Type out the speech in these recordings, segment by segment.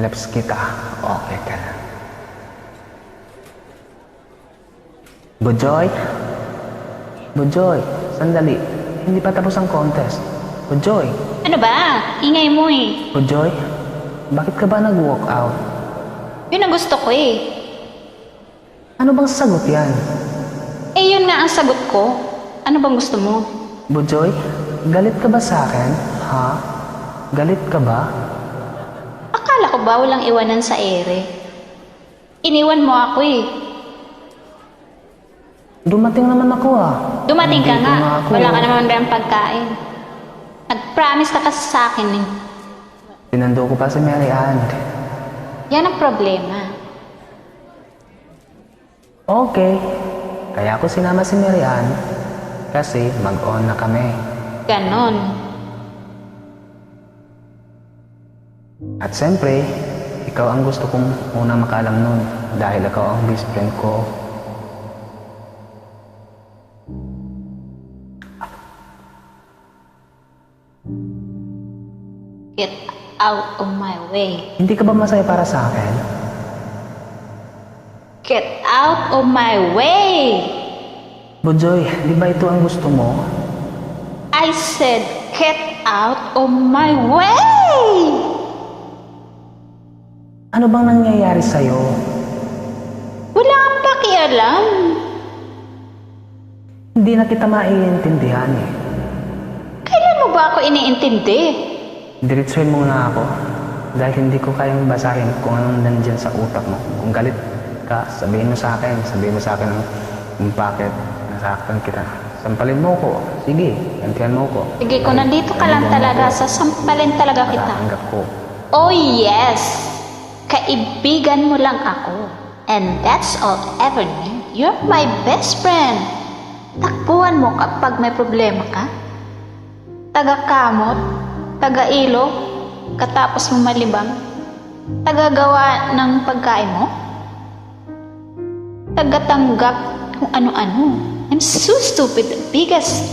Lips kita, okay ka na. Bujoy? Bujoy, sandali. Hindi pa tapos ang contest. Bujoy? Ano ba? Ingay mo eh. Bujoy, bakit ka ba nag-walk out? Yun ang gusto ko eh. Ano bang sagot yan? Eh yun nga ang sagot ko. Ano bang gusto mo? Bujoy, galit ka ba sa akin? Ha? Galit ka ba? Akala ko ba walang iwanan sa ere? Iniwan mo ako eh. Dumating naman ako ah. Dumating ka Nandito nga. na ako. Wala ka naman ba ang pagkain? Nag-promise ka kasi sa akin eh. Sinando ko pa si Mary Ann. Yan ang problema. Okay. Kaya ako sinama si Mary Ann kasi mag-on na kami. Ganon. At siyempre, ikaw ang gusto kong unang makaalam nun dahil ikaw ang best friend ko. Get out of my way. Hindi ka ba masaya para sa akin? Get out of my way! Bujoy, di ba ito ang gusto mo? I said, get out of my way! Ano bang nangyayari sa'yo? Wala kang pakialam. Hindi na kita maiintindihan eh. Kailan mo ba ako iniintindi? Diretsuhin mo na ako dahil hindi ko kayang basahin kung anong nandyan sa utak mo. Kung galit ka, sabihin mo sa akin. Sabihin mo sa akin kung bakit nasaktan kita. Sampalin mo ko. Sige, gantihan mo ko. Sige, kung nandito ka lang talaga, sasampalin talaga kita. Matatanggap ko. Oh yes! Kaibigan mo lang ako. And that's all ever need. You're my best friend. Takbuhan mo kapag may problema ka. Taga-kamot, taga-ilo, katapos mo malibang, taga-gawa ng pagkain mo, taga-tanggap kung ano-ano. I'm so stupid, the biggest.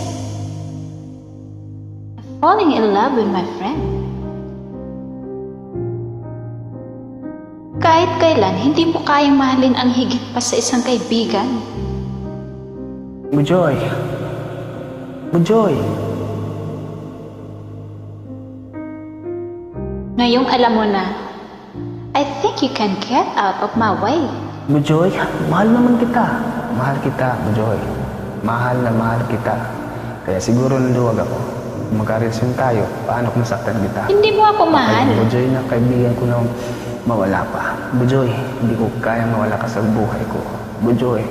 I'm falling in love with my friend. Kahit kailan, hindi mo kayang mahalin ang higit pa sa isang kaibigan. Bujoy. Bujoy. Ngayong alam mo na, I think you can get out of my way. Bujoy, mahal naman kita. Mahal kita, Bujoy. Mahal na mahal kita. Kaya siguro naluwag ako. Kung magka-relasyon tayo, paano kung masaktan kita? Hindi mo ako mahal. Kaya Bujoy, na kaibigan ko na mawala pa. Bujoy, hindi ko kayang mawala ka sa buhay ko. Bujoy.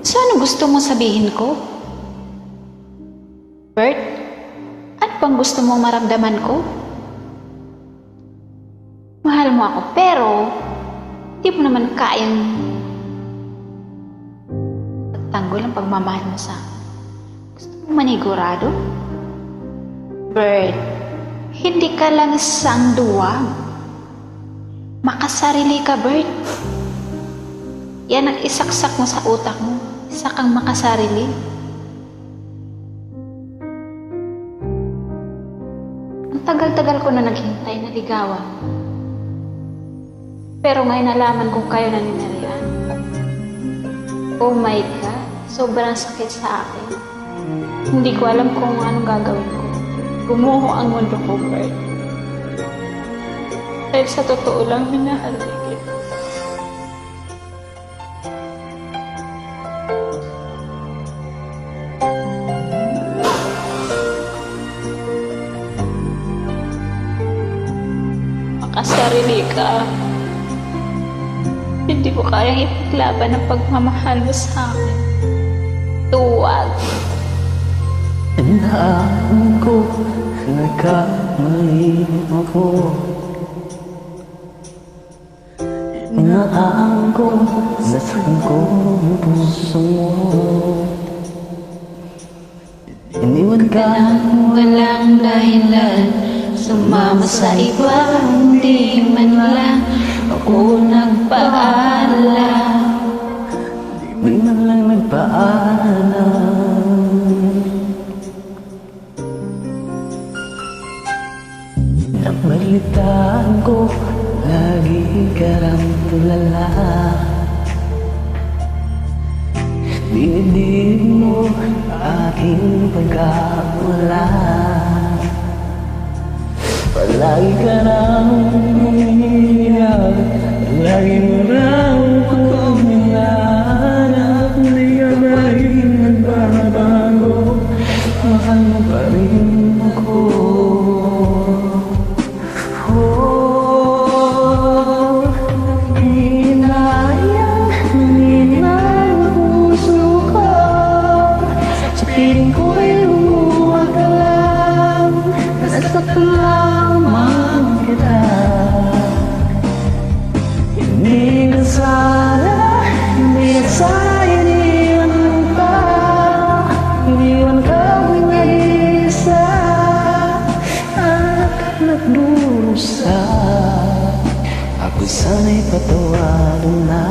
So ano gusto mo sabihin ko? Bert, ano bang gusto mong maramdaman ko? Mahal mo ako, pero hindi mo naman kayang tanggol ang pagmamahal mo sa akin. Gusto mong manigurado? Bert, hindi ka lang isang duwag. Makasarili ka, Bert. Yan ang isaksak mo sa utak mo. Isa kang makasarili. Ang tagal-tagal ko na naghintay na ligawan. Pero ngayon nalaman kong kayo na ni Marian. Oh my God, sobrang sakit sa akin. Hindi ko alam kung anong gagawin ko. Gumuho ang mundo ko, Bert. Dahil sa totoo lang, minahal kita. Makasarili ka. Hindi ko kayang ipaglaban ang pagmamahal mo sa akin. Tuwag. Inaamin ko, nagkamali ako. Inaamin ko, nasaan ko ang puso mo. Iniwan ka Walang dahilan, sumama sa iba, hindi man lang ako nagpaalam. Di man lang nagpaalam. Nabalitaan ko na tulala. Dinibdib mo aking pagkawala. Palagi ka nang umiiyak, palagi mo raw akong hinahanap. Hindi ka ba rin nagbabago, mahal mo pa rin ako. Oh, hinayang ng puso ko, sa piling ko'y lumuha ka lang, nasaktan lamang kita. Hindi ka sana iniwan pa, iniwan kang nag-iisa at nagdurusa. Ako'y sana'y patawarin na.